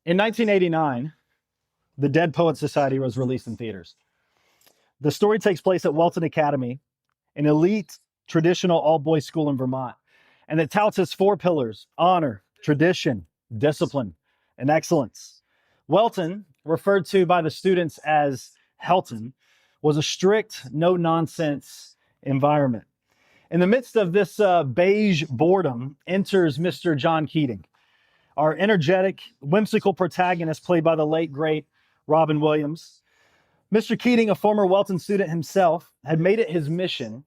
In 1989, The Dead Poets Society was released in theaters. The story takes place at Welton Academy, an elite traditional all-boys school in Vermont, and it touts its four pillars: honor, tradition, discipline, and excellence. Welton, referred to by the students as Helton, was a strict, no-nonsense environment. In the midst of this beige boredom enters Mr. John Keating, our energetic, whimsical protagonist played by the late, great Robin Williams. Mr. Keating, a former Welton student himself, had made it his mission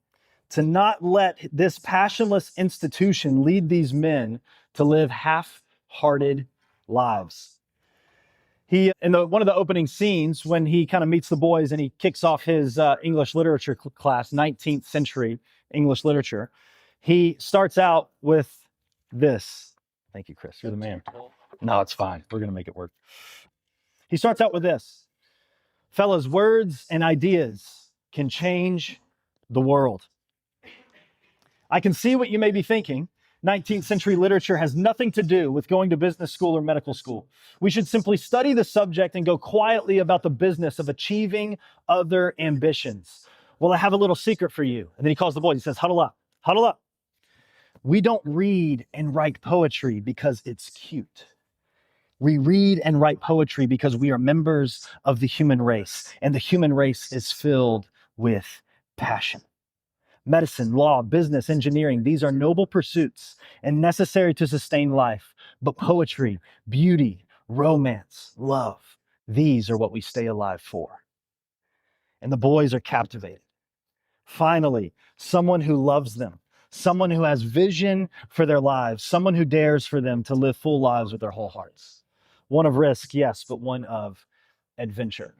to not let this passionless institution lead these men to live half-hearted lives. He, in one of the opening scenes, when he kind of meets the boys and he kicks off his English literature class, 19th century English literature, he starts out with this. Thank you, Chris. You're the man. No, it's fine. We're going to make it work. He starts out with this. Fellas, words and ideas can change the world. I can see what you may be thinking. 19th century literature has nothing to do with going to business school or medical school. We should simply study the subject and go quietly about the business of achieving other ambitions. Well, I have a little secret for you. And then he calls the boys. He says, huddle up, huddle up. We don't read and write poetry because it's cute. We read and write poetry because we are members of the human race, and the human race is filled with passion. Medicine, law, business, engineering, these are noble pursuits and necessary to sustain life. But poetry, beauty, romance, love, these are what we stay alive for. And the boys are captivated. Finally, someone who loves them, someone who has vision for their lives, someone who dares for them to live full lives with their whole hearts. One of risk, yes, but one of adventure.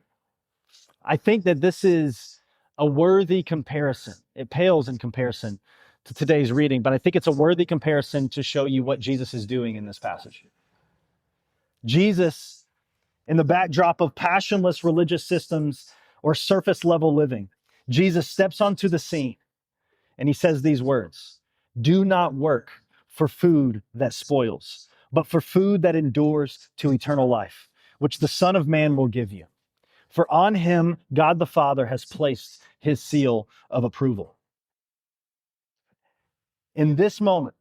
I think that this is a worthy comparison. It pales in comparison to today's reading, but I think it's a worthy comparison to show you what Jesus is doing in this passage. Jesus, in the backdrop of passionless religious systems or surface level living, Jesus steps onto the scene and he says these words: do not work for food that spoils, but for food that endures to eternal life, which the Son of Man will give you. For on him, God the Father has placed his seal of approval. In this moment,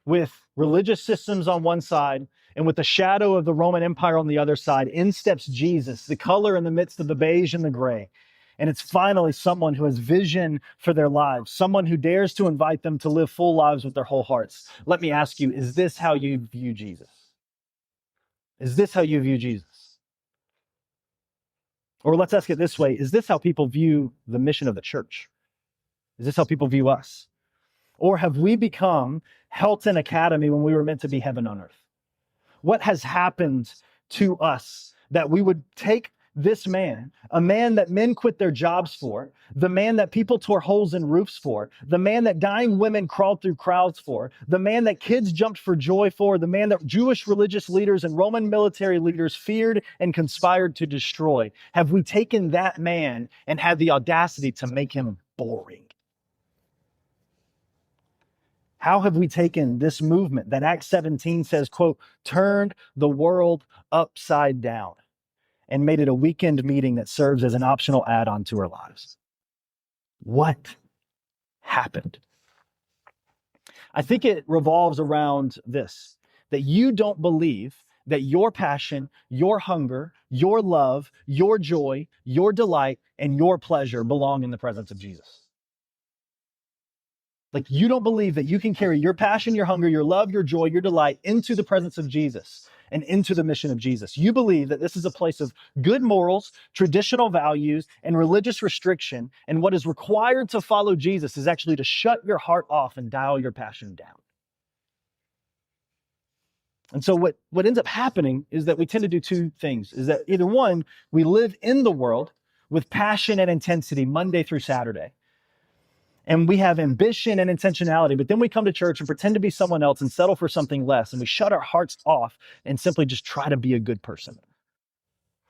with religious systems on one side and with the shadow of the Roman Empire on the other side, in steps Jesus, the color in the midst of the beige and the gray. And it's finally someone who has vision for their lives, someone who dares to invite them to live full lives with their whole hearts. Let me ask you, is this how you view Jesus? Is this how you view Jesus? Or let's ask it this way, is this how people view the mission of the church? Is this how people view us? Or have we become Helton Academy when we were meant to be heaven on earth? What has happened to us that we would take this man, a man that men quit their jobs for, the man that people tore holes in roofs for, the man that dying women crawled through crowds for, the man that kids jumped for joy for, the man that Jewish religious leaders and Roman military leaders feared and conspired to destroy? Have we taken that man and had the audacity to make him boring? How have we taken this movement that Acts 17 says, quote, turned the world upside down and made it a weekend meeting that serves as an optional add-on to our lives? What happened? I think it revolves around this, that you don't believe that your passion, your hunger, your love, your joy, your delight, and your pleasure belong in the presence of Jesus. Like, you don't believe that you can carry your passion, your hunger, your love, your joy, your delight into the presence of Jesus and into the mission of Jesus. You believe that this is a place of good morals, traditional values, and religious restriction. And what is required to follow Jesus is actually to shut your heart off and dial your passion down. And so what ends up happening is that we tend to do two things. Is that either one, we live in the world with passion and intensity Monday through Saturday. And we have ambition and intentionality, but then we come to church and pretend to be someone else and settle for something less. And we shut our hearts off and simply just try to be a good person.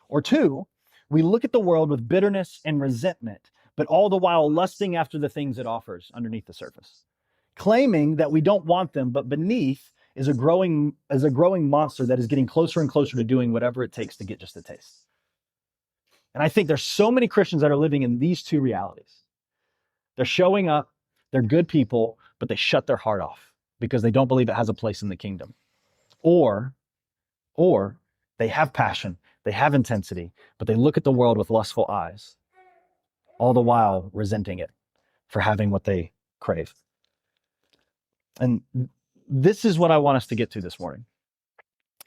Or two, we look at the world with bitterness and resentment, but all the while lusting after the things it offers underneath the surface, claiming that we don't want them, but beneath is a growing monster that is getting closer and closer to doing whatever it takes to get just a taste. And I think there's so many Christians that are living in these two realities. They're showing up, they're good people, but they shut their heart off because they don't believe it has a place in the kingdom. Or they have passion, they have intensity, but they look at the world with lustful eyes, all the while resenting it for having what they crave. And this is what I want us to get to this morning,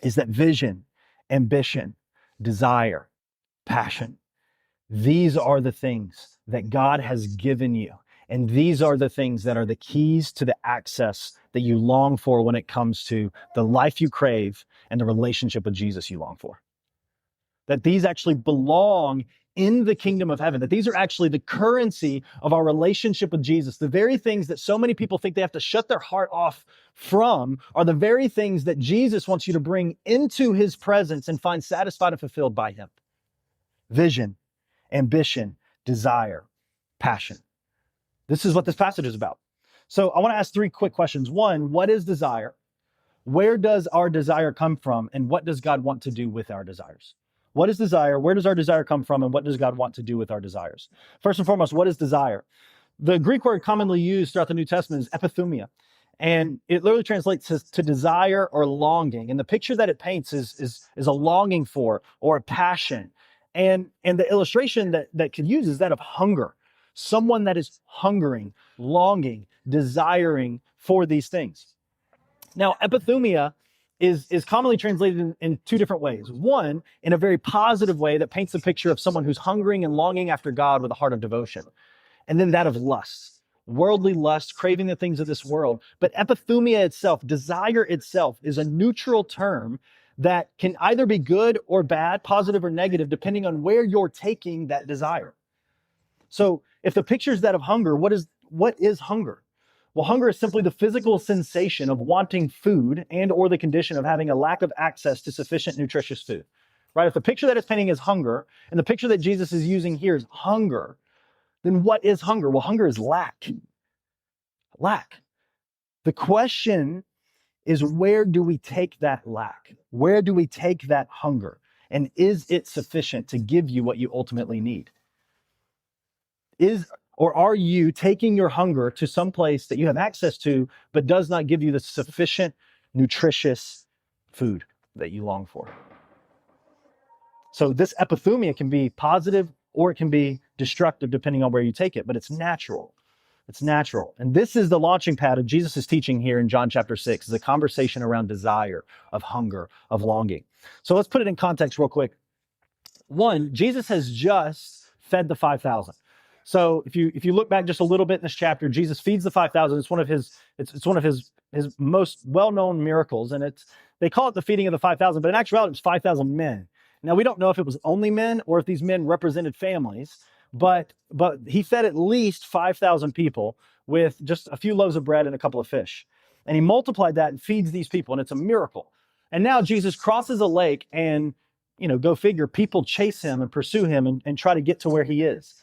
is that vision, ambition, desire, passion, these are the things that God has given you. And these are the things that are the keys to the access that you long for when it comes to the life you crave and the relationship with Jesus you long for. That these actually belong in the kingdom of heaven, that these are actually the currency of our relationship with Jesus. The very things that so many people think they have to shut their heart off from are the very things that Jesus wants you to bring into his presence and find satisfied and fulfilled by him. Vision, ambition, desire, passion. This is what this passage is about. So I want to ask 3 quick questions. 1, what is desire? Where does our desire come from? And what does God want to do with our desires? What is desire? Where does our desire come from? And what does God want to do with our desires? First and foremost, what is desire? The Greek word commonly used throughout the New Testament is epithumia. And it literally translates to desire or longing. And the picture that it paints is a longing for or a passion. And the illustration that could use is that of hunger. Someone that is hungering, longing, desiring for these things. Now, epithumia is commonly translated in 2 different ways. One, in a very positive way that paints a picture of someone who's hungering and longing after God with a heart of devotion. And then that of lust, worldly lust, craving the things of this world. But epithumia itself, desire itself, is a neutral term that can either be good or bad, positive or negative, depending on where you're taking that desire. So if the picture is that of hunger, what is hunger? Well, hunger is simply the physical sensation of wanting food and or the condition of having a lack of access to sufficient nutritious food, right? If the picture that it's painting is hunger, and the picture that Jesus is using here is hunger, then what is hunger? Well, hunger is lack. Lack. The question is, where do we take that lack? Where do we take that hunger? And is it sufficient to give you what you ultimately need? Or are you taking your hunger to some place that you have access to, but does not give you the sufficient, nutritious food that you long for? So this epithumia can be positive or it can be destructive depending on where you take it, but it's natural. It's natural. And this is the launching pad of Jesus' teaching here in John chapter 6, is a conversation around desire, of hunger, of longing. So let's put it in context real quick. 1, Jesus has just fed the 5,000. So if you look back just a little bit in this chapter, Jesus feeds the 5,000. It's one of his most well-known miracles, and they call it the feeding of the 5,000, but in actuality it's 5,000 men. Now we don't know if it was only men or if these men represented families, but he fed at least 5,000 people with just a few loaves of bread and a couple of fish. And he multiplied that and feeds these people, and it's a miracle. And now Jesus crosses a lake, and go figure, people chase him and pursue him and try to get to where he is.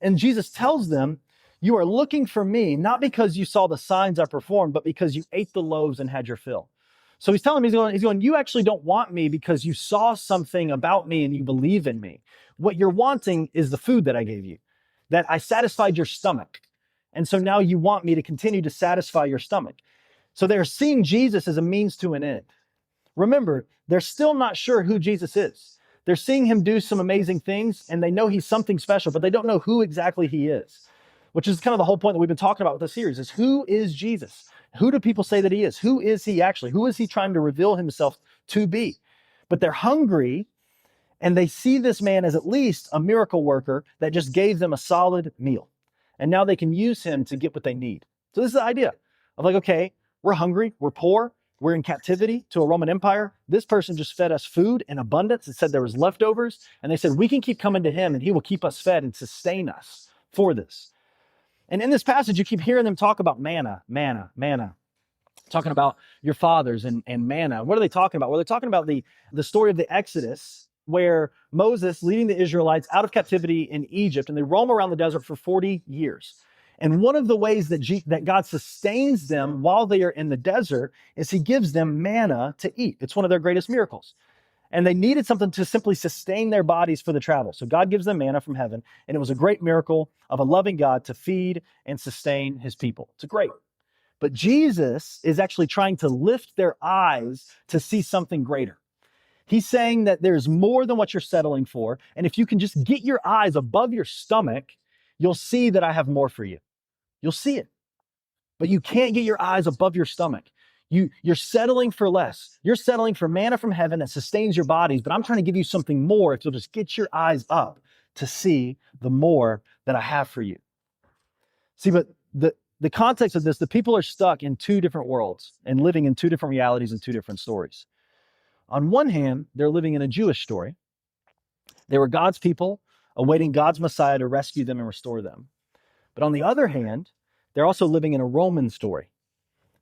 And Jesus tells them, you are looking for me, not because you saw the signs I performed, but because you ate the loaves and had your fill. So he's telling them, he's going, you actually don't want me because you saw something about me and you believe in me. What you're wanting is the food that I gave you, that I satisfied your stomach. And so now you want me to continue to satisfy your stomach. So they're seeing Jesus as a means to an end. Remember, they're still not sure who Jesus is. They're seeing him do some amazing things, and they know he's something special, but they don't know who exactly he is, which is kind of the whole point that we've been talking about with this series, is who is Jesus? Who do people say that he is? Who is he actually? Who is he trying to reveal himself to be? But they're hungry, and they see this man as at least a miracle worker that just gave them a solid meal. And now they can use him to get what they need. So this is the idea of like, okay, we're hungry, we're poor, we're in captivity to a Roman Empire. This person just fed us food in abundance. It said there was leftovers. And they said, we can keep coming to him and he will keep us fed and sustain us for this. And in this passage, you keep hearing them talk about manna, talking about your fathers and manna. What are they talking about? Well, they're talking about the story of the Exodus, where Moses leading the Israelites out of captivity in Egypt, and they roam around the desert for 40 years. And one of the ways that God sustains them while they are in the desert is he gives them manna to eat. It's one of their greatest miracles. And they needed something to simply sustain their bodies for the travel. So God gives them manna from heaven, and it was a great miracle of a loving God to feed and sustain his people. It's great. But Jesus is actually trying to lift their eyes to see something greater. He's saying that there's more than what you're settling for. And if you can just get your eyes above your stomach, you'll see that I have more for you. You'll see it. But you can't get your eyes above your stomach. You're settling for less. You're settling for manna from heaven that sustains your bodies, but I'm trying to give you something more if you'll just get your eyes up to see the more that I have for you. See, but the context of this, the people are stuck in two different worlds and living in two different realities and two different stories. On one hand, they're living in a Jewish story. They were God's people, awaiting God's Messiah to rescue them and restore them. But on the other hand, they're also living in a Roman story.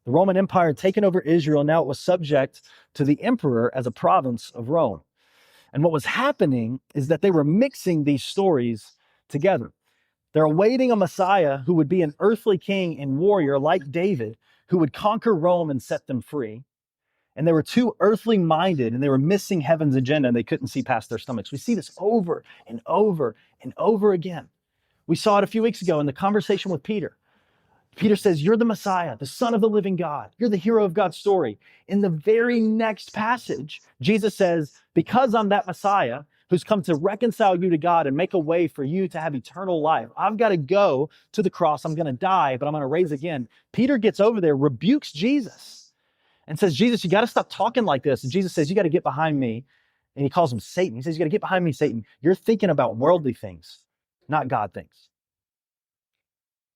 The Roman Empire had taken over Israel. Now it was subject to the emperor as a province of Rome. And what was happening is that they were mixing these stories together. They're awaiting a Messiah who would be an earthly king and warrior like David, who would conquer Rome and set them free. And they were too earthly minded, and they were missing heaven's agenda, and they couldn't see past their stomachs. We see this over and over and over again. We saw it a few weeks ago in the conversation with Peter. Peter says, you're the Messiah, the Son of the living God. You're the hero of God's story. In the very next passage, Jesus says, because I'm that Messiah who's come to reconcile you to God and make a way for you to have eternal life, I've got to go to the cross. I'm going to die, but I'm going to raise again. Peter gets over there, rebukes Jesus, and says, Jesus, you got to stop talking like this. And Jesus says, you got to get behind me. And he calls him Satan. He says, you got to get behind me, Satan. You're thinking about worldly things, not God things.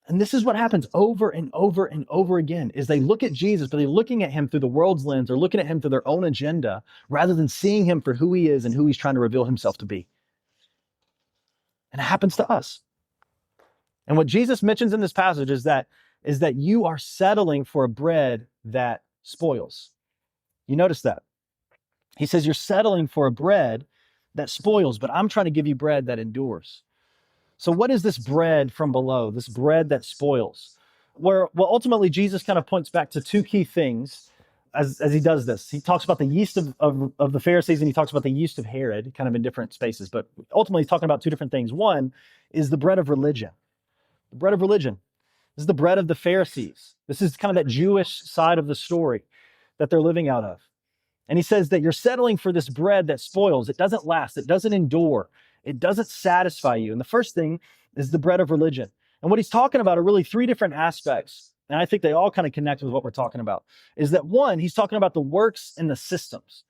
And this is what happens over and over and over again, is they look at Jesus, but they're looking at him through the world's lens, or looking at him through their own agenda, rather than seeing him for who he is and who he's trying to reveal himself to be. And it happens to us. And what Jesus mentions in this passage is that you are settling for a bread that spoils. You notice that? He says you're settling for a bread that spoils, but I'm trying to give you bread that endures. So what is this bread from below, this bread that spoils? Well, ultimately, Jesus kind of points back to two key things as he does this. He talks about the yeast of the Pharisees, and he talks about the yeast of Herod, kind of in different spaces. But ultimately, he's talking about two different things. One is the bread of religion. The bread of religion. This is the bread of the Pharisees. This is kind of that Jewish side of the story that they're living out of. And he says that you're settling for this bread that spoils. It doesn't last. It doesn't endure. It doesn't satisfy you. And the first thing is the bread of religion. And what he's talking about are really three different aspects. And I think they all kind of connect with what we're talking about. Is that one, he's talking about the works and the systems.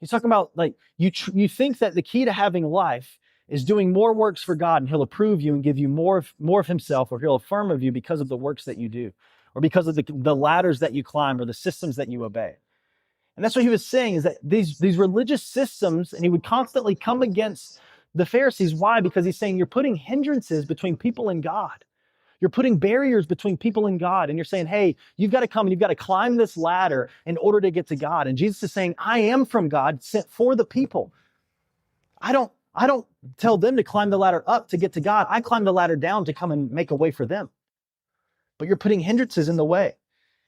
He's talking about, like, you think that the key to having life is doing more works for God, and he'll approve you and give you more of himself, or he'll affirm of you because of the works that you do, or because of the ladders that you climb, or the systems that you obey. And that's what he was saying, is that these religious systems, and he would constantly come against the Pharisees. Why? Because he's saying you're putting hindrances between people and God. You're putting barriers between people and God. And you're saying, hey, you've got to come and you've got to climb this ladder in order to get to God. And Jesus is saying, I am from God, sent for the people. I don't tell them to climb the ladder up to get to God. I climb the ladder down to come and make a way for them. But you're putting hindrances in the way.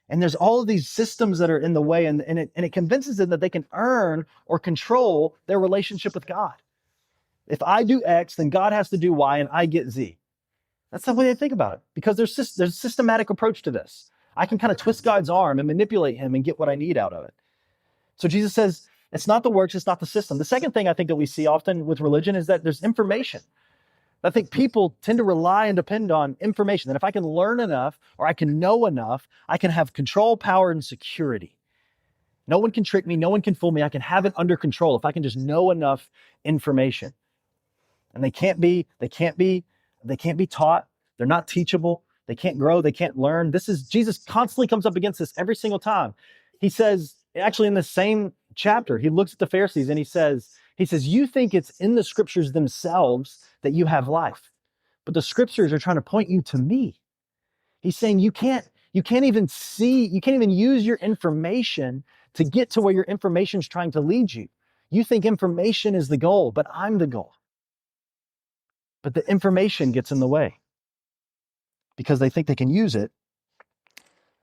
And there's all of these systems that are in the way, and it convinces them that they can earn or control their relationship with God. If I do X, then God has to do Y, and I get Z. That's the way they think about it, because there's a systematic approach to this. I can kind of twist God's arm and manipulate him and get what I need out of it. So Jesus says, it's not the works, it's not the system. The second thing I think that we see often with religion is that there's information. I think people tend to rely and depend on information, that if I can learn enough or I can know enough, I can have control, power, and security. No one can trick me. No one can fool me. I can have it under control if I can just know enough information. And they can't be taught. They're not teachable. They can't grow. They can't learn. Jesus constantly comes up against this every single time. He says, actually in the same chapter, he looks at the Pharisees and he says, you think it's in the scriptures themselves that you have life, but the scriptures are trying to point you to me. He's saying you can't even use your information to get to where your information is trying to lead you. You think information is the goal, but I'm the goal. But the information gets in the way. because they think they can use it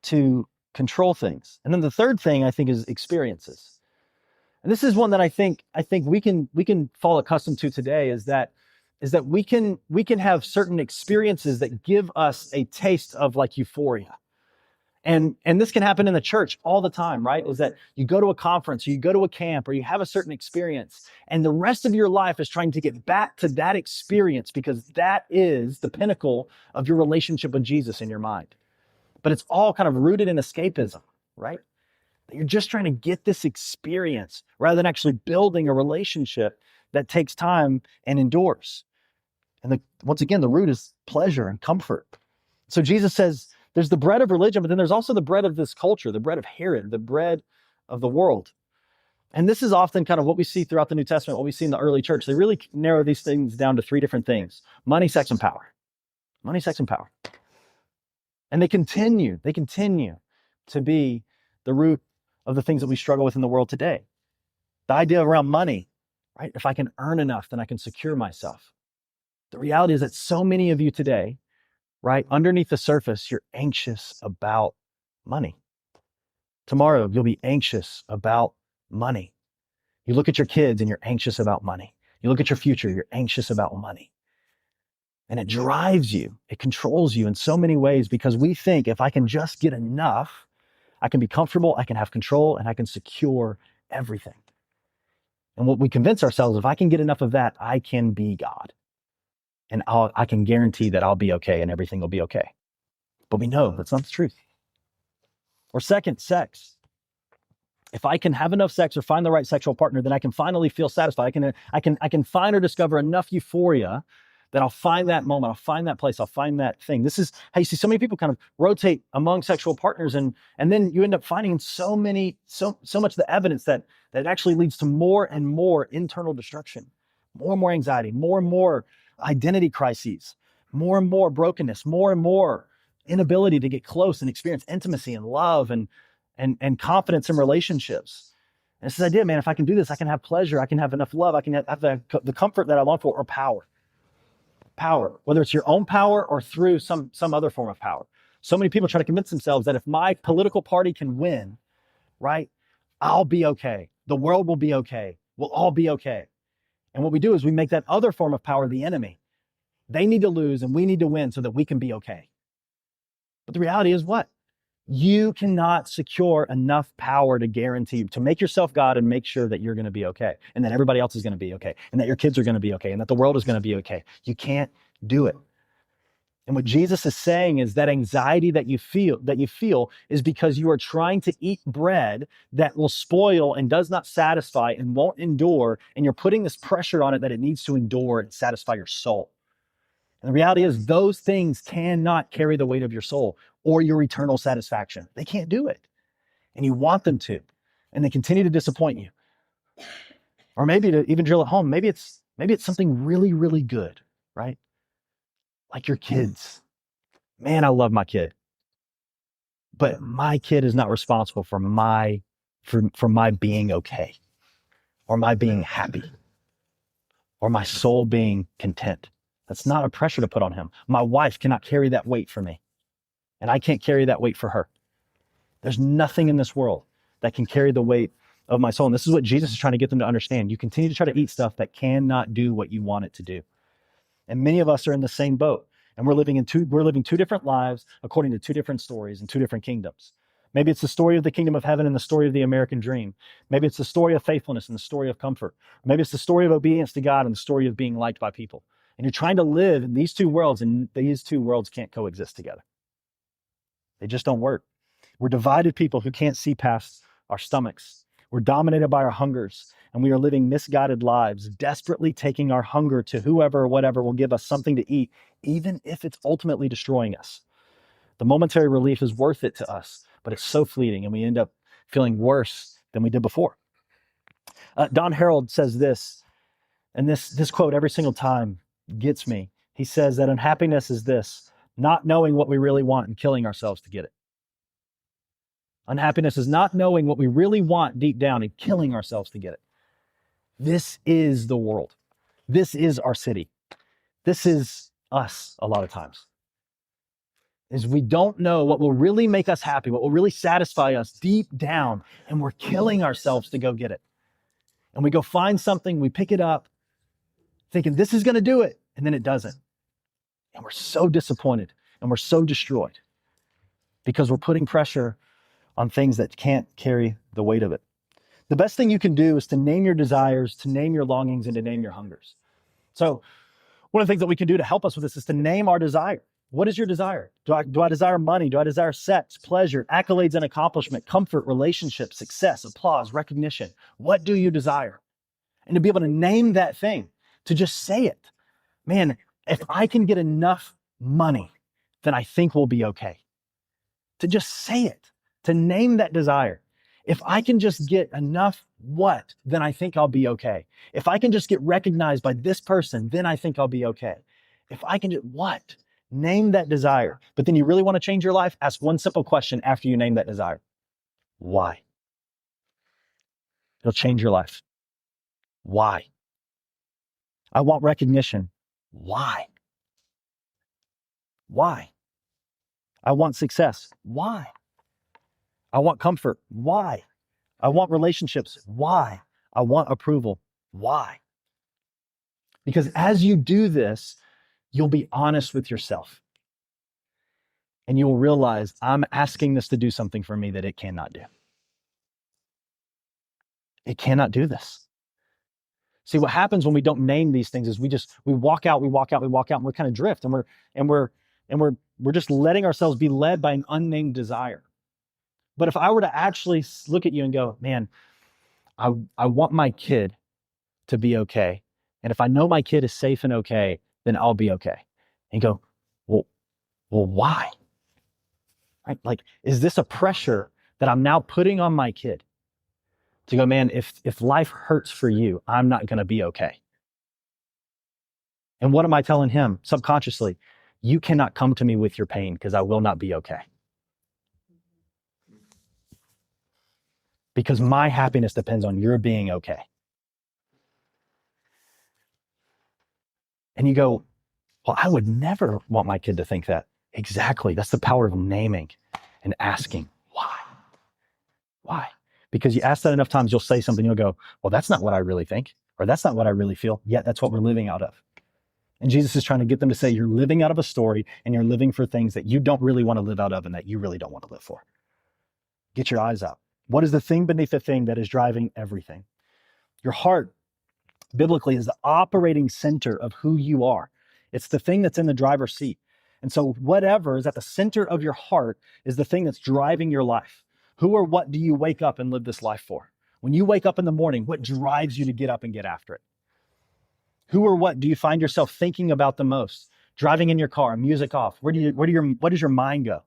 to control things. And then the third thing I think is experiences. And this is one that I think we can fall accustomed to today, is that we can have certain experiences that give us a taste of like euphoria. And this can happen in the church all the time, right? Is that you go to a conference, or you go to a camp, or you have a certain experience, and the rest of your life is trying to get back to that experience because that is the pinnacle of your relationship with Jesus in your mind. But it's all kind of rooted in escapism, right? You're just trying to get this experience rather than actually building a relationship that takes time and endures. And once again, the root is pleasure and comfort. So Jesus says there's the bread of religion, but then there's also the bread of this culture, the bread of Herod, the bread of the world. And this is often kind of what we see throughout the New Testament, what we see in the early church. They really narrow these things down to three different things: money, sex, and power. Money, sex, and power. And they continue to be the root of the things that we struggle with in the world today. The idea around money, right? If I can earn enough, then I can secure myself. The reality is that so many of you today, right, underneath the surface, you're anxious about money. Tomorrow, you'll be anxious about money. You look at your kids and you're anxious about money. You look at your future, you're anxious about money. And it drives you, it controls you in so many ways, because we think if I can just get enough, I can be comfortable, I can have control, and I can secure everything. And what we convince ourselves, if I can get enough of that, I can be God. And I can guarantee that I'll be okay and everything will be okay. But we know that's not the truth. Or second, sex. If I can have enough sex or find the right sexual partner, then I can finally feel satisfied. I can find or discover enough euphoria that I'll find that moment, I'll find that place, I'll find that thing. This is how you see so many people kind of rotate among sexual partners, and then you end up finding so much of the evidence that it actually leads to more and more internal destruction, more and more anxiety, more and more identity crises, more and more brokenness, more and more inability to get close and experience intimacy and love and confidence in relationships. And it's this idea, man, if I can do this, I can have pleasure, I can have enough love, I can have the comfort that I long for, or power. Power, whether it's your own power or through some other form of power. So many people try to convince themselves that if my political party can win, right, I'll be okay. The world will be okay. We'll all be okay. And what we do is we make that other form of power the enemy. They need to lose and we need to win so that we can be okay. But the reality is what? You cannot secure enough power to guarantee, to make yourself God and make sure that you're going to be okay, and that everybody else is going to be okay, and that your kids are going to be okay, and that the world is going to be okay. You can't do it. And what Jesus is saying is that anxiety that you feel is because you are trying to eat bread that will spoil and does not satisfy and won't endure, and you're putting this pressure on it that it needs to endure and satisfy your soul. And the reality is those things cannot carry the weight of your soul or your eternal satisfaction. They can't do it. And you want them to, and they continue to disappoint you. Or maybe to even drill it home, maybe it's something really, really good, right? Like your kids. Man, I love my kid. But my kid is not responsible for my being okay, or my being happy, or my soul being content. That's not a pressure to put on him. My wife cannot carry that weight for me, and I can't carry that weight for her. There's nothing in this world that can carry the weight of my soul. And this is what Jesus is trying to get them to understand. You continue to try to eat stuff that cannot do what you want it to do. And many of us are in the same boat. And we're living two different lives according to two different stories and two different kingdoms. Maybe it's the story of the kingdom of heaven and the story of the American dream. Maybe it's the story of faithfulness and the story of comfort. Maybe it's the story of obedience to God and the story of being liked by people. And you're trying to live in these two worlds, and these two worlds can't coexist together. They just don't work. We're divided people who can't see past our stomachs. We're dominated by our hungers, and we are living misguided lives, desperately taking our hunger to whoever or whatever will give us something to eat, even if it's ultimately destroying us. The momentary relief is worth it to us, but it's so fleeting, and we end up feeling worse than we did before. Don Harold says this, and this quote every single time gets me. He says that unhappiness is this: not knowing what we really want and killing ourselves to get it. Unhappiness is not knowing what we really want deep down and killing ourselves to get it. This is the world. This is our city. This is us a lot of times. is we don't know what will really make us happy, what will really satisfy us deep down, and we're killing ourselves to go get it. And we go find something, we pick it up, thinking this is going to do it, and then it doesn't. And we're so disappointed and we're so destroyed because we're putting pressure on things that can't carry the weight of it. The best thing you can do is to name your desires, to name your longings, and to name your hungers. So one of the things that we can do to help us with this is to name our desire. What is your desire? Do I desire money? Do I desire sex, pleasure, accolades and accomplishment, comfort, relationships, success, applause, recognition? What do you desire? And to be able to name that thing, to just say it. Man, if I can get enough money, then I think we'll be okay. To just say it, to name that desire. If I can just get enough what, then I think I'll be okay. If I can just get recognized by this person, then I think I'll be okay. If I can just what? Name that desire. But then you really want to change your life? Ask one simple question after you name that desire. Why? It'll change your life. Why? I want recognition. Why? Why? I want success. Why? I want comfort. Why? I want relationships. Why? I want approval. Why? Because as you do this, you'll be honest with yourself. And you'll realize I'm asking this to do something for me that it cannot do. It cannot do this. See, what happens when we don't name these things is we walk out, and we're kind of drift, and we're just letting ourselves be led by an unnamed desire. But if I were to actually look at you and go, man, I want my kid to be okay. And if I know my kid is safe and okay, then I'll be okay. And you go, well, why? Right? Like, is this a pressure that I'm now putting on my kid to go, man, if life hurts for you, I'm not going to be okay. And what am I telling him subconsciously? You cannot come to me with your pain because I will not be okay. Because my happiness depends on your being okay. And you go, well, I would never want my kid to think that. Exactly. That's the power of naming and asking why. Why? Because you ask that enough times, you'll say something, you'll go, well, that's not what I really think, or that's not what I really feel. Yet that's what we're living out of. And Jesus is trying to get them to say, you're living out of a story and you're living for things that you don't really want to live out of and that you really don't want to live for. Get your eyes out. What is the thing beneath the thing that is driving everything? Your heart, biblically, is the operating center of who you are. It's the thing that's in the driver's seat. And so whatever is at the center of your heart is the thing that's driving your life. Who or what do you wake up and live this life for? When you wake up in the morning, what drives you to get up and get after it? Who or what do you find yourself thinking about the most? Driving in your car, music off. Where does your mind go?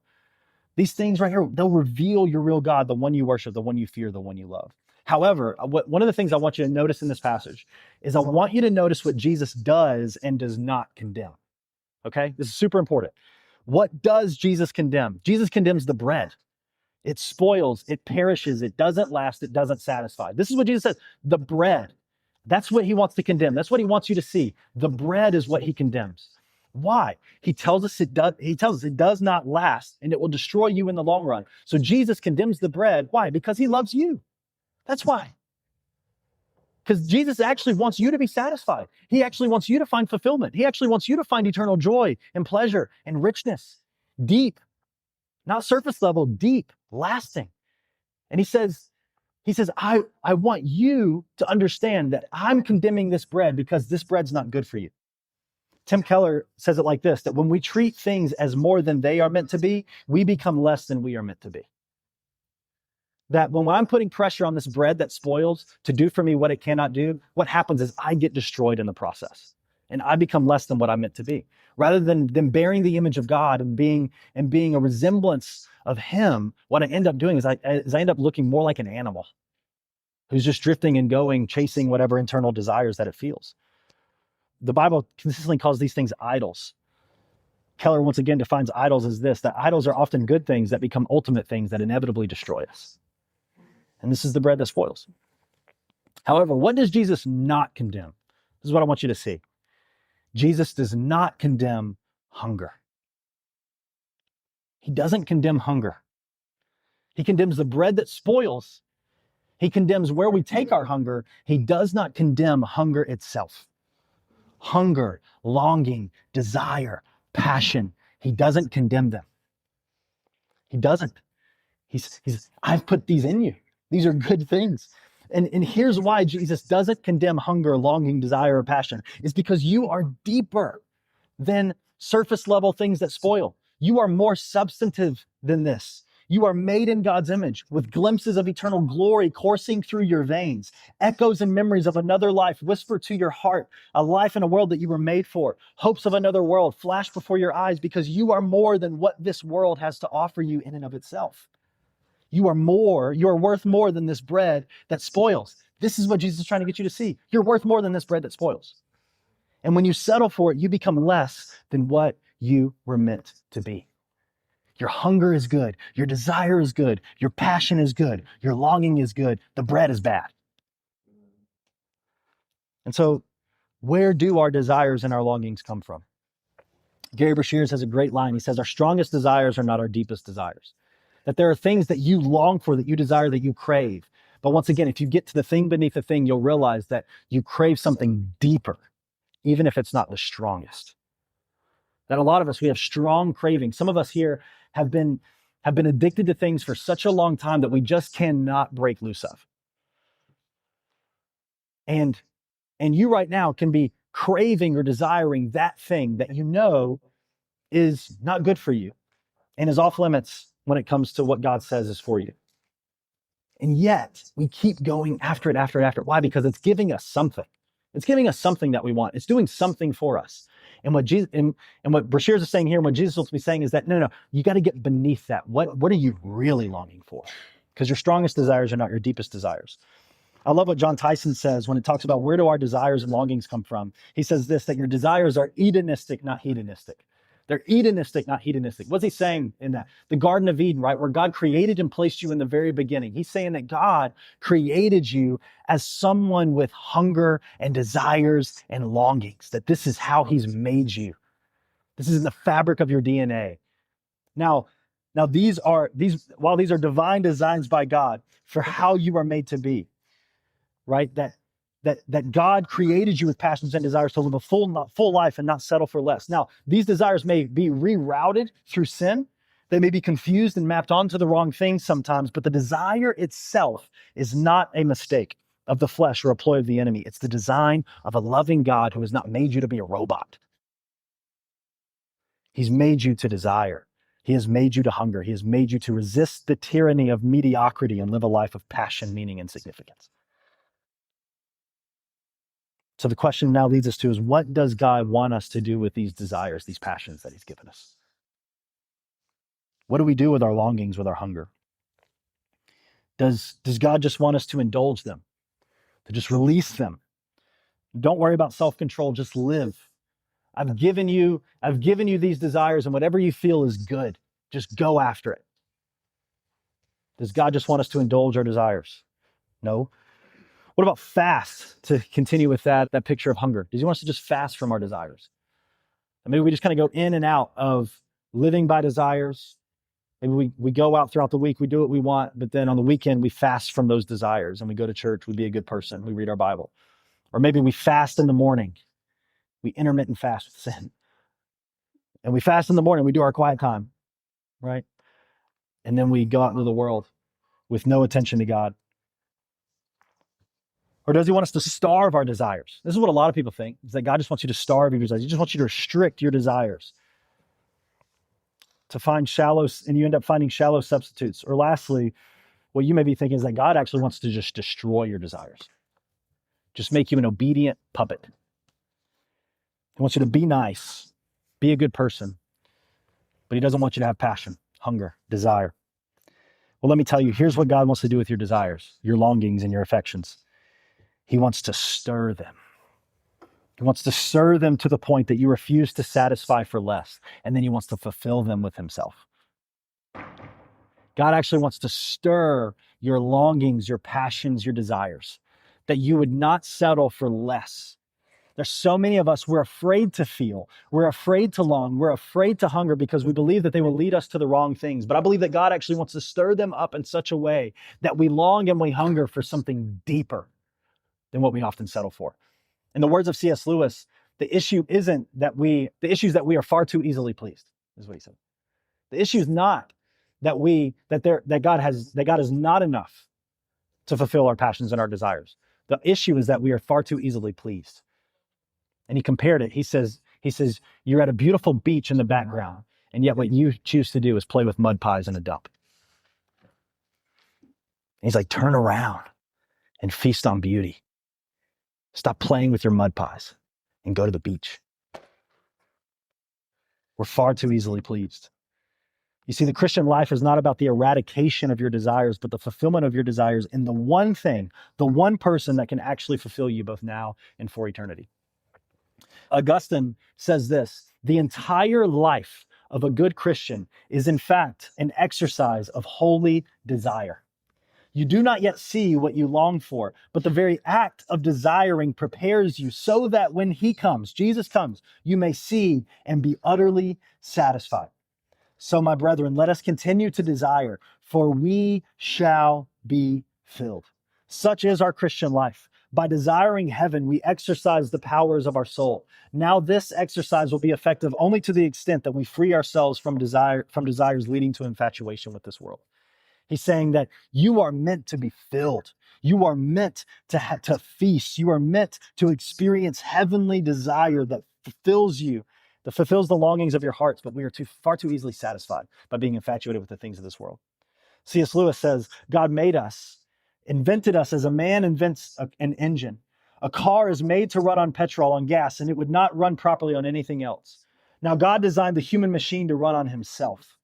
These things right here, they'll reveal your real God, the one you worship, the one you fear, the one you love. However, one of the things I want you to notice in this passage is I want you to notice what Jesus does and does not condemn. Okay? This is super important. What does Jesus condemn? Jesus condemns the bread. It spoils, it perishes, it doesn't last, it doesn't satisfy. This is what Jesus says, the bread. That's what he wants to condemn. That's what he wants you to see. The bread is what he condemns. Why? He tells us it does not last and it will destroy you in the long run. So Jesus condemns the bread. Why? Because he loves you. That's why. Because Jesus actually wants you to be satisfied. He actually wants you to find fulfillment. He actually wants you to find eternal joy and pleasure and richness. Deep, not surface level, deep, lasting. And he says, I want you to understand that I'm condemning this bread because this bread's not good for you. Tim Keller says it like this, that when we treat things as more than they are meant to be, we become less than we are meant to be. That when I'm putting pressure on this bread that spoils to do for me what it cannot do, what happens is I get destroyed in the process and I become less than what I'm meant to be. Rather than bearing the image of God and being a resemblance of him, what I end up doing is I end up looking more like an animal who's just drifting and going, chasing whatever internal desires that it feels. The Bible consistently calls these things idols. Keller once again defines idols as this, that idols are often good things that become ultimate things that inevitably destroy us. And this is the bread that spoils. However, what does Jesus not condemn? This is what I want you to see. Jesus does not condemn hunger. He doesn't condemn hunger. He condemns the bread that spoils. He condemns where we take our hunger. He does not condemn hunger itself. Hunger, longing, desire, passion. He doesn't condemn them. He doesn't. I've put these in you. These are good things. And here's why Jesus doesn't condemn hunger, longing, desire, or passion. It's because you are deeper than surface level things that spoil. You are more substantive than this. You are made in God's image with glimpses of eternal glory coursing through your veins. Echoes and memories of another life whisper to your heart, a life in a world that you were made for. Hopes of another world flash before your eyes because you are more than what this world has to offer you in and of itself. You are worth more than this bread that spoils. This is what Jesus is trying to get you to see. You're worth more than this bread that spoils. And when you settle for it, you become less than what you were meant to be. Your hunger is good. Your desire is good. Your passion is good. Your longing is good. The bread is bad. And so, where do our desires and our longings come from? Gary Breshears has a great line. He says, our strongest desires are not our deepest desires. That there are things that you long for, that you desire, that you crave. But once again, if you get to the thing beneath the thing, you'll realize that you crave something deeper, even if it's not the strongest. That a lot of us, we have strong cravings. Some of us here have been addicted to things for such a long time that we just cannot break loose of. And you right now can be craving or desiring that thing that you know is not good for you and is off limits when it comes to what God says is for you. And yet we keep going after it, after it, after it. Why? Because it's giving us something. It's giving us something that we want. It's doing something for us. And what Jesus and what Breshears is saying here, and what Jesus will be saying is that no, you got to get beneath that. What are you really longing for? Because your strongest desires are not your deepest desires. I love what John Tyson says when it talks about where do our desires and longings come from. He says this, that your desires are hedonistic, not hedonistic. They're hedonistic, not hedonistic. What's he saying in that? The Garden of Eden, right? Where God created and placed you in the very beginning. He's saying that God created you as someone with hunger and desires and longings, that this is how he's made you. This is in the fabric of your DNA. Now while these are divine designs by God for how you are made to be, right? That God created you with passions and desires to live a full life and not settle for less. Now, these desires may be rerouted through sin. They may be confused and mapped onto the wrong thing sometimes, but the desire itself is not a mistake of the flesh or a ploy of the enemy. It's the design of a loving God who has not made you to be a robot. He's made you to desire. He has made you to hunger. He has made you to resist the tyranny of mediocrity and live a life of passion, meaning, and significance. So the question now leads us to is, what does God want us to do with these desires, these passions that he's given us? What do we do with our longings, with our hunger? Does God just want us to indulge them, to just release them? Don't worry about self-control, just live. I've given you these desires, and whatever you feel is good, just go after it. Does God just want us to indulge our desires? No. What about fast, to continue with that picture of hunger? Does he want us to just fast from our desires? And maybe we just kind of go in and out of living by desires. Maybe we go out throughout the week, we do what we want, but then on the weekend we fast from those desires and we go to church, we be a good person, we read our Bible. Or maybe we fast in the morning. We intermittent fast with sin. And we fast in the morning, we do our quiet time, right? And then we go out into the world with no attention to God. Or does he want us to starve our desires? This is what a lot of people think, is that God just wants you to starve your desires. He just wants you to restrict your desires, to find and you end up finding shallow substitutes. Or lastly, what you may be thinking is that God actually wants to just destroy your desires, just make you an obedient puppet. He wants you to be nice, be a good person, but he doesn't want you to have passion, hunger, desire. Well, let me tell you, here's what God wants to do with your desires, your longings, and your affections. He wants to stir them. He wants to stir them to the point that you refuse to satisfy for less, and then he wants to fulfill them with himself. God actually wants to stir your longings, your passions, your desires, that you would not settle for less, There's so many of us, we're afraid to feel, we're afraid to long, we're afraid to hunger because we believe that they will lead us to the wrong things. But I believe that God actually wants to stir them up in such a way that we long and we hunger for something deeper than what we often settle for. In the words of C.S. Lewis, the issue is that we are far too easily pleased, is what he said. The issue is not that God is not enough to fulfill our passions and our desires. The issue is that we are far too easily pleased. And he compared it. He says, you're at a beautiful beach in the background, and yet what you choose to do is play with mud pies in a dump. And he's like, turn around and feast on beauty. Stop playing with your mud pies and go to the beach. We're far too easily pleased. You see, the Christian life is not about the eradication of your desires, but the fulfillment of your desires in the one thing, the one person that can actually fulfill you both now and for eternity. Augustine says this: the entire life of a good Christian is in fact an exercise of holy desire. You do not yet see what you long for, but the very act of desiring prepares you so that when he comes, Jesus comes, you may see and be utterly satisfied. So, my brethren, let us continue to desire, for we shall be filled. Such is our Christian life. By desiring heaven, we exercise the powers of our soul. Now, this exercise will be effective only to the extent that we free ourselves from desires leading to infatuation with this world. He's saying that you are meant to be filled. You are meant to feast. You are meant to experience heavenly desire that fulfills you, that fulfills the longings of your hearts, but we are far too easily satisfied by being infatuated with the things of this world. C.S. Lewis says, God made us, invented us as a man invents an engine. A car is made to run on petrol, on gas, and it would not run properly on anything else. Now, God designed the human machine to run on himself.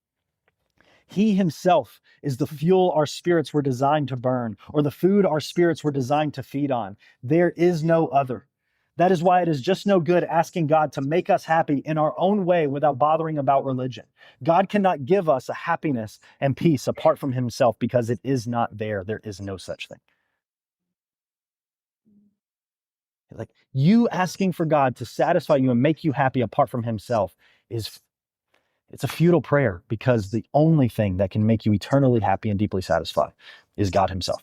He himself is the fuel our spirits were designed to burn, or the food our spirits were designed to feed on. There is no other. That is why it is just no good asking God to make us happy in our own way without bothering about religion. God cannot give us a happiness and peace apart from himself because it is not there. There is no such thing. Like, you asking for God to satisfy you and make you happy apart from himself it's a futile prayer, because the only thing that can make you eternally happy and deeply satisfied is God himself.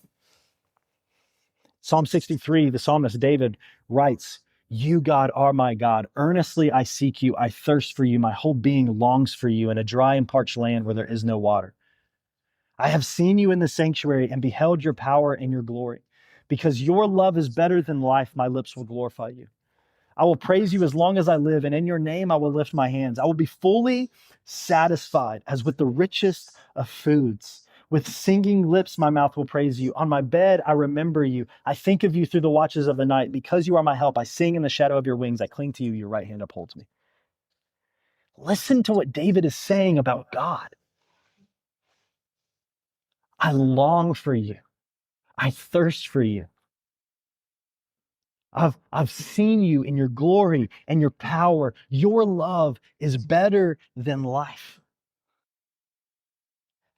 Psalm 63, the psalmist David writes, "You, God, are my God. Earnestly I seek you. I thirst for you. My whole being longs for you in a dry and parched land where there is no water. I have seen you in the sanctuary and beheld your power and your glory. Because your love is better than life, my lips will glorify you. I will praise you as long as I live, and in your name I will lift my hands. I will be fully satisfied as with the richest of foods. With singing lips my mouth will praise you. On my bed I remember you. I think of you through the watches of the night. Because you are my help, I sing in the shadow of your wings. I cling to you. Your right hand upholds me." Listen to what David is saying about God. I long for you. I thirst for you. I've seen you in your glory and your power. Your love is better than life.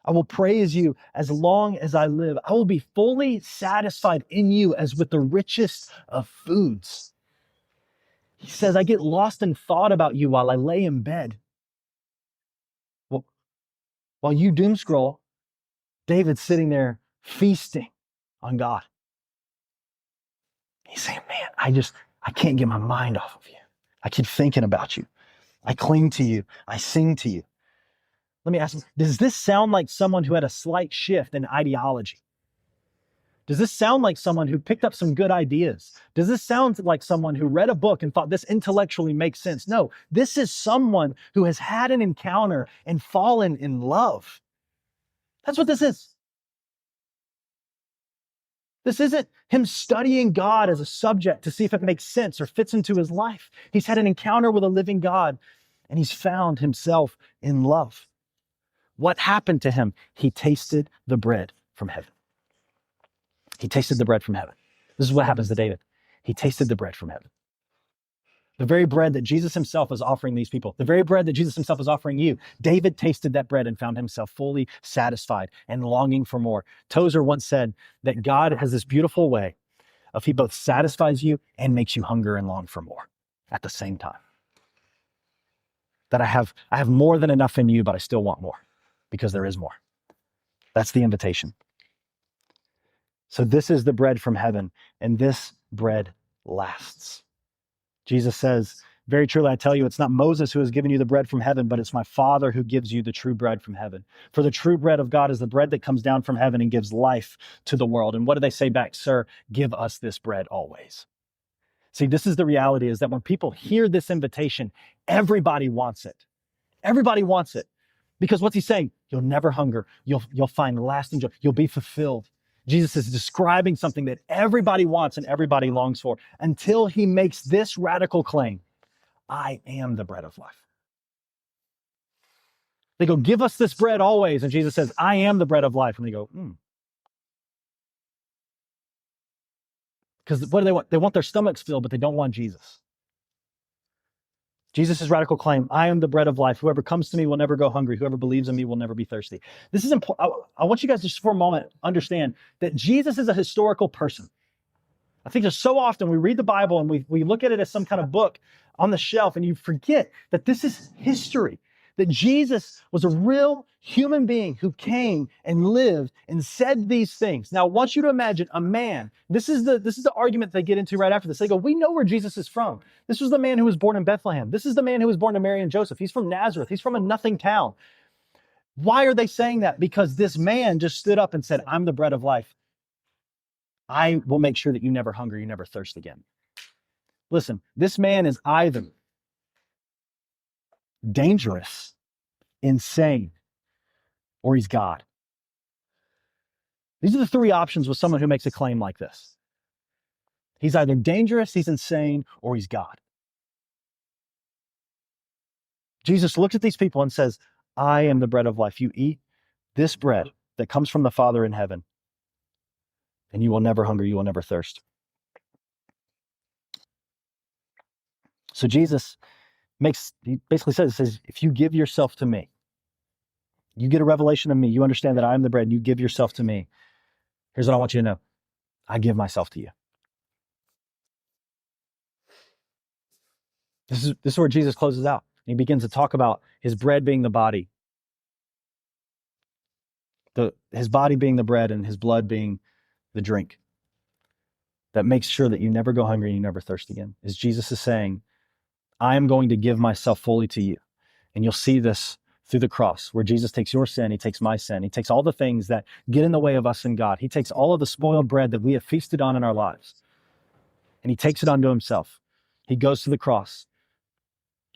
I will praise you as long as I live. I will be fully satisfied in you as with the richest of foods. He says, I get lost in thought about you while I lay in bed. Well, while you doom scroll, David's sitting there feasting on God. He's saying, man, I can't get my mind off of you. I keep thinking about you. I cling to you. I sing to you. Let me ask you, does this sound like someone who had a slight shift in ideology? Does this sound like someone who picked up some good ideas? Does this sound like someone who read a book and thought this intellectually makes sense? No, this is someone who has had an encounter and fallen in love. That's what this is. This isn't him studying God as a subject to see if it makes sense or fits into his life. He's had an encounter with a living God, and he's found himself in love. What happened to him? He tasted the bread from heaven. He tasted the bread from heaven. This is what happens to David. He tasted the bread from heaven. The very bread that Jesus himself is offering these people, the very bread that Jesus himself is offering you. David tasted that bread and found himself fully satisfied and longing for more. Tozer once said that God has this beautiful way of he both satisfies you and makes you hunger and long for more at the same time. That I have more than enough in you, but I still want more because there is more. That's the invitation. So this is the bread from heaven, and this bread lasts. Jesus says, very truly, I tell you, it's not Moses who has given you the bread from heaven, but it's my Father who gives you the true bread from heaven. For the true bread of God is the bread that comes down from heaven and gives life to the world. And what do they say back? Sir, give us this bread always. See, this is the reality, is that when people hear this invitation, everybody wants it. Everybody wants it. Because what's he saying? You'll never hunger. You'll find lasting joy. You'll be fulfilled. Jesus is describing something that everybody wants and everybody longs for until he makes this radical claim. I am the bread of life. They go, give us this bread always. And Jesus says, I am the bread of life. And they go, Because what do they want? They want their stomachs filled, but they don't want Jesus. Jesus' radical claim, I am the bread of life. Whoever comes to me will never go hungry. Whoever believes in me will never be thirsty. This is important. I want you guys just for a moment understand that Jesus is a historical person. I think just so often we read the Bible and we look at it as some kind of book on the shelf, and you forget that this is history, that Jesus was a real human being who came and lived and said these things. Now, I want you to imagine a man. This is the argument they get into right after this. They go, we know where Jesus is from. This was the man who was born in Bethlehem. This is the man who was born to Mary and Joseph. He's from Nazareth. He's from a nothing town. Why are they saying that? Because this man just stood up and said, I'm the bread of life. I will make sure that you never hunger, you never thirst again. Listen, this man is either dangerous, insane, or he's God. These are the three options with someone who makes a claim like this. He's either dangerous, he's insane, or he's God. Jesus looks at these people and says, I am the bread of life. You eat this bread that comes from the Father in heaven, and you will never hunger, you will never thirst. So Jesus he basically says, if you give yourself to me, you get a revelation of me, you understand that I am the bread, and you give yourself to me. Here's what I want you to know. I give myself to you. This is where Jesus closes out. He begins to talk about his bread being the body, his body being the bread, and his blood being the drink that makes sure that you never go hungry and you never thirst again. As Jesus is saying, I am going to give myself fully to you. And you'll see this through the cross, where Jesus takes your sin, he takes my sin, he takes all the things that get in the way of us and God. He takes all of the spoiled bread that we have feasted on in our lives, and he takes it unto himself. He goes to the cross,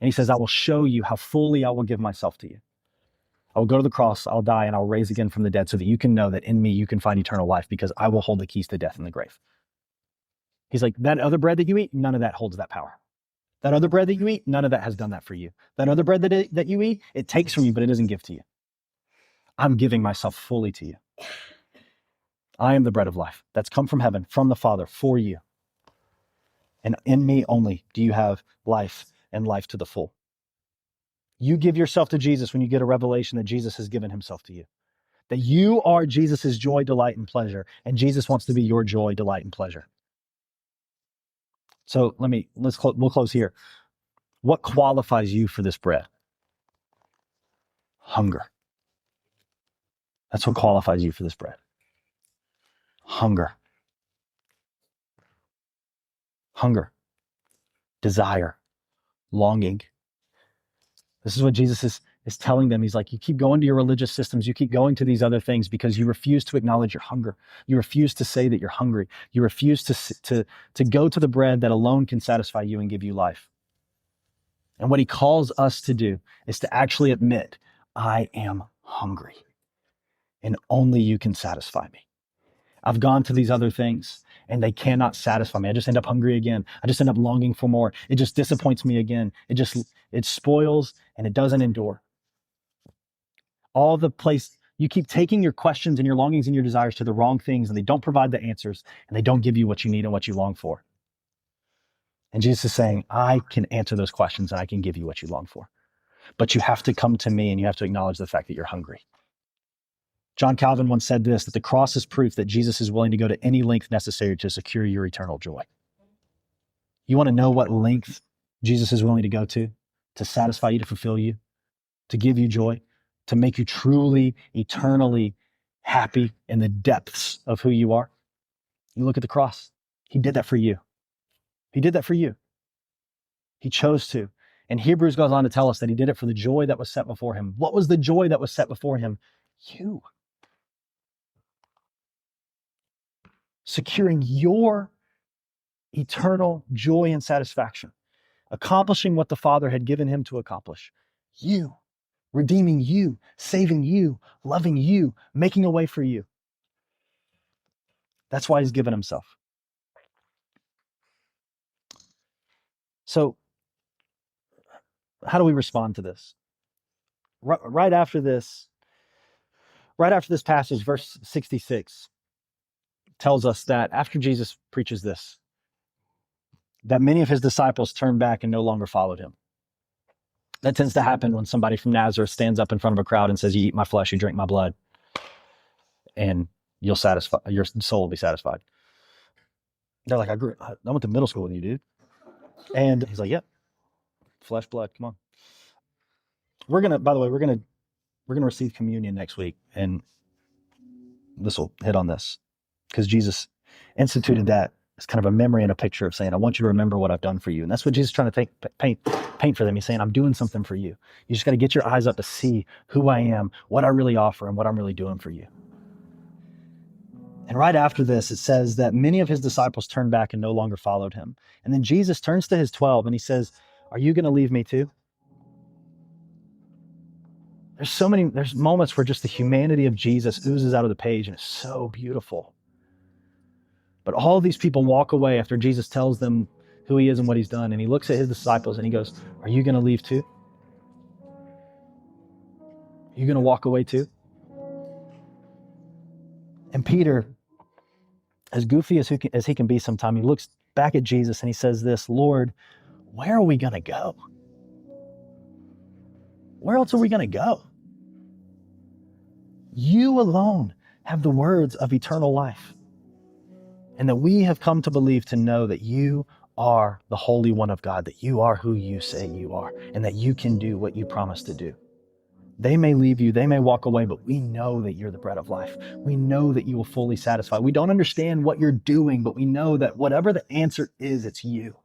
and he says, I will show you how fully I will give myself to you. I will go to the cross, I'll die, and I'll rise again from the dead so that you can know that in me you can find eternal life, because I will hold the keys to death and the grave. He's like, that other bread that you eat, none of that holds that power. That other bread that you eat, none of that has done that for you. That other bread that you eat, it takes from you, but it doesn't give to you. I'm giving myself fully to you. I am the bread of life that's come from heaven, from the Father, for you. And in me only do you have life, and life to the full. You give yourself to Jesus when you get a revelation that Jesus has given himself to you. That you are Jesus's joy, delight, and pleasure, and Jesus wants to be your joy, delight, and pleasure. So we'll close here. What qualifies you for this bread? Hunger. That's what qualifies you for this bread. Hunger. Hunger. Desire. Longing. This is what Jesus is telling them. He's like, you keep going to your religious systems. You keep going to these other things because you refuse to acknowledge your hunger. You refuse to say that you're hungry. You refuse to go to the bread that alone can satisfy you and give you life. And what he calls us to do is to actually admit, I am hungry, and only you can satisfy me. I've gone to these other things and they cannot satisfy me. I just end up hungry again. I just end up longing for more. It just disappoints me again. It spoils and it doesn't endure. You keep taking your questions and your longings and your desires to the wrong things, and they don't provide the answers, and they don't give you what you need and what you long for. And Jesus is saying, I can answer those questions and I can give you what you long for. But you have to come to me and you have to acknowledge the fact that you're hungry. John Calvin once said this, that the cross is proof that Jesus is willing to go to any length necessary to secure your eternal joy. You want to know what length Jesus is willing to go to satisfy you, to fulfill you, to give you joy, to make you truly, eternally happy in the depths of who you are? You look at the cross. He did that for you. He did that for you. He chose to. And Hebrews goes on to tell us that he did it for the joy that was set before him. What was the joy that was set before him? You. Securing your eternal joy and satisfaction. Accomplishing what the Father had given him to accomplish. You. Redeeming you. Saving you. Loving you. Making a way for you. That's why he's given himself. So, how do we respond to this? Right after this passage, verse 66 tells us that after Jesus preaches this, that many of his disciples turned back and no longer followed him. That tends to happen when somebody from Nazareth stands up in front of a crowd and says, you eat my flesh, you drink my blood, and your soul will be satisfied. They're like, I went to middle school with you, dude. And he's like, yep, flesh, blood, come on. By the way, we're gonna receive communion next week, and this will hit on this, because Jesus instituted that as kind of a memory and a picture of saying, I want you to remember what I've done for you. And that's what Jesus is trying to paint for them. He's saying, I'm doing something for you. You just got to get your eyes up to see who I am, what I really offer, and what I'm really doing for you. And right after this, it says that many of his disciples turned back and no longer followed him. And then Jesus turns to his 12 and he says, are you going to leave me too? There's moments where just the humanity of Jesus oozes out of the page, and it's so beautiful. But all these people walk away after Jesus tells them who he is and what he's done. And he looks at his disciples and he goes, are you going to leave too? Are you going to walk away too? And Peter, as goofy as he can be sometimes, he looks back at Jesus and he says this, Lord, where are we going to go? Where else are we going to go? You alone have the words of eternal life. And that we have come to believe, to know that you are the Holy One of God, that you are who you say you are, and that you can do what you promise to do. They may leave you, they may walk away, but we know that you're the bread of life. We know that you will fully satisfy. We don't understand what you're doing, but we know that whatever the answer is, it's you.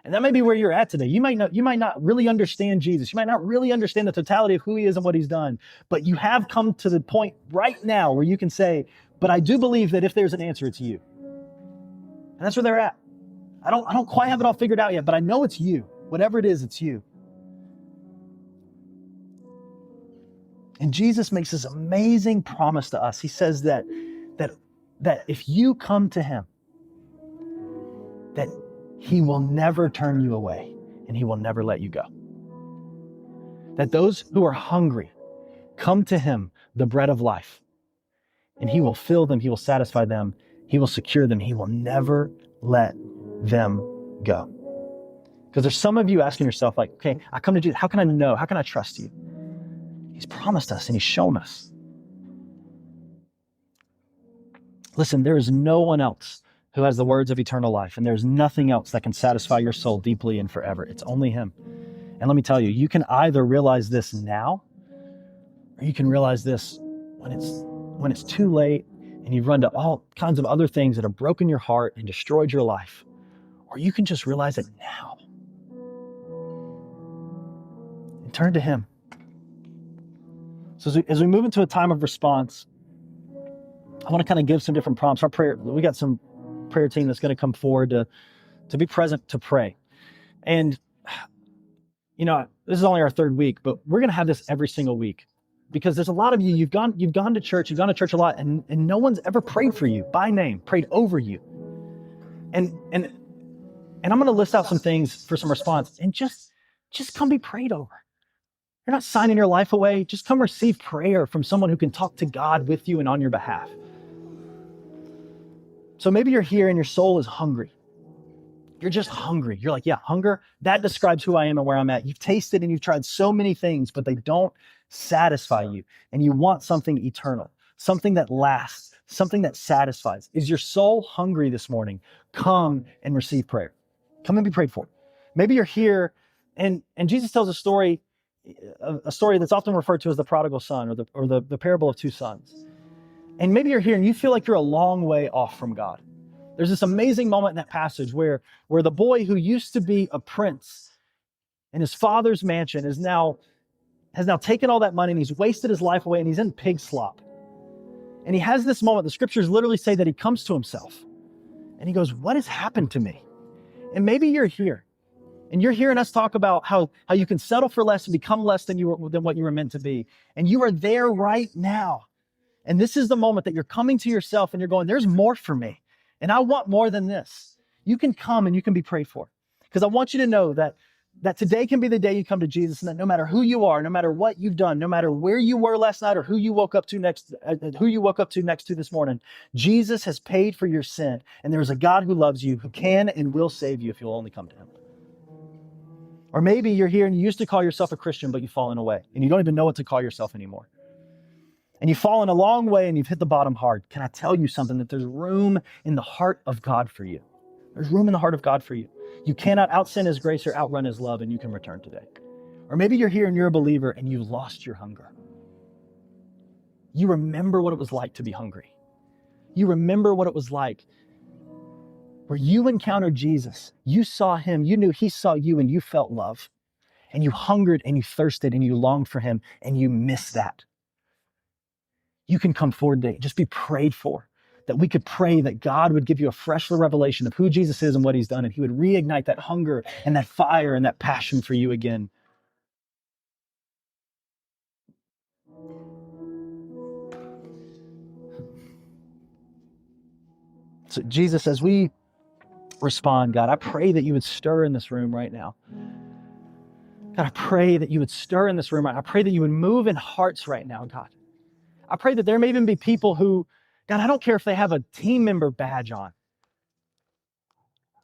And that may be where you're at today. You might not really understand Jesus. You might not really understand the totality of who he is and what he's done, but you have come to the point right now where you can say, but I do believe that if there's an answer, it's you. And that's where they're at. I don't quite have it all figured out yet, but I know it's you. Whatever it is, it's you. And Jesus makes this amazing promise to us. He says that if you come to him, that he will never turn you away and he will never let you go. That those who are hungry come to him, the bread of life, and he will fill them, he will satisfy them, he will secure them, he will never let them go. Because there's some of you asking yourself, like, okay, I come to Jesus, how can I know? How can I trust you? He's promised us and he's shown us. Listen, there is no one else who has the words of eternal life, and there's nothing else that can satisfy your soul deeply and forever. It's only him. And let me tell you, you can either realize this now, or you can realize this when it's too late and you've run to all kinds of other things that have broken your heart and destroyed your life. Or you can just realize it now and turn to him. So as we move into a time of response, I want to kind of give some different prompts. We got some prayer team that's going to come forward to be present to pray. And, this is only our third week, but we're going to have this every single week, because there's a lot of you, you've gone to church, a lot, and no one's ever prayed for you by name, prayed over you. And I'm going to list out some things for some response, and just come be prayed over. You're not signing your life away. Just come receive prayer from someone who can talk to God with you and on your behalf. So maybe you're here and your soul is hungry. You're just hungry. You're like, yeah, hunger, that describes who I am and where I'm at. You've tasted and you've tried so many things, but they don't satisfy you. And you want something eternal, something that lasts, something that satisfies. Is your soul hungry this morning? Come and receive prayer. Come and be prayed for. Maybe you're here and Jesus tells a story that's often referred to as the prodigal son or the parable of two sons. And maybe you're here and you feel like you're a long way off from God. There's this amazing moment in that passage where the boy who used to be a prince in his father's mansion has now taken all that money and he's wasted his life away and he's in pig slop. And he has this moment, the scriptures literally say that he comes to himself and he goes, what has happened to me? And maybe you're here and you're hearing us talk about how you can settle for less and become less than what you were meant to be. And you are there right now. And this is the moment that you're coming to yourself and you're going, there's more for me. And I want more than this. You can come and you can be prayed for. Because I want you to know that today can be the day you come to Jesus, and that no matter who you are, no matter what you've done, no matter where you were last night or who you woke up to next to this morning, Jesus has paid for your sin. And there is a God who loves you, who can and will save you if you'll only come to him. Or maybe you're here and you used to call yourself a Christian, but you've fallen away and you don't even know what to call yourself anymore. And you've fallen a long way and you've hit the bottom hard. Can I tell you something? That there's room in the heart of God for you. There's room in the heart of God for you. You cannot out-sin his grace or outrun his love, and you can return today. Or maybe you're here and you're a believer and you lost your hunger. You remember what it was like to be hungry. You remember what it was like where you encountered Jesus. You saw him. You knew he saw you and you felt love. And you hungered and you thirsted and you longed for him and you missed that. You can come forward today, just be prayed for, that we could pray that God would give you a fresh revelation of who Jesus is and what he's done, and he would reignite that hunger and that fire and that passion for you again. So Jesus, as we respond, God, I pray that you would stir in this room right now. God, I pray that you would stir in this room right now. I pray that you would move in hearts right now, God. I pray that there may even be people who, God, I don't care if they have a team member badge on.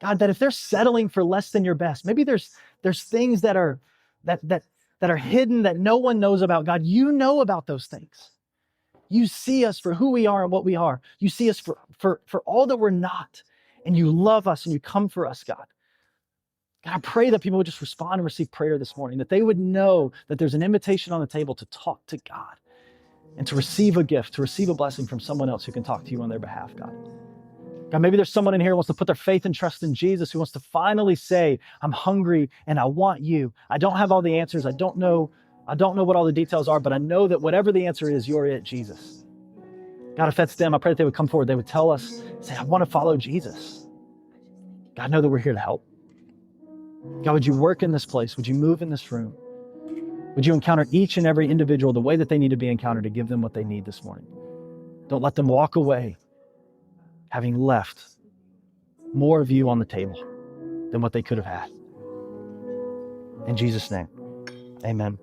God, that if they're settling for less than your best, maybe there's things that are hidden that no one knows about. God, you know about those things. You see us for who we are and what we are. You see us for all that we're not. And you love us and you come for us, God. God, I pray that people would just respond and receive prayer this morning, that they would know that there's an invitation on the table to talk to God and to receive a gift, to receive a blessing from someone else who can talk to you on their behalf, God. God, maybe there's someone in here who wants to put their faith and trust in Jesus, who wants to finally say, I'm hungry and I want you. I don't have all the answers. I don't know what all the details are, but I know that whatever the answer is, you're it, Jesus. God, if that's them, I pray that they would come forward. They would tell us, say, I want to follow Jesus. God, know that we're here to help. God, would you work in this place? Would you move in this room? Would you encounter each and every individual the way that they need to be encountered to give them what they need this morning? Don't let them walk away having left more of you on the table than what they could have had. In Jesus' name, amen.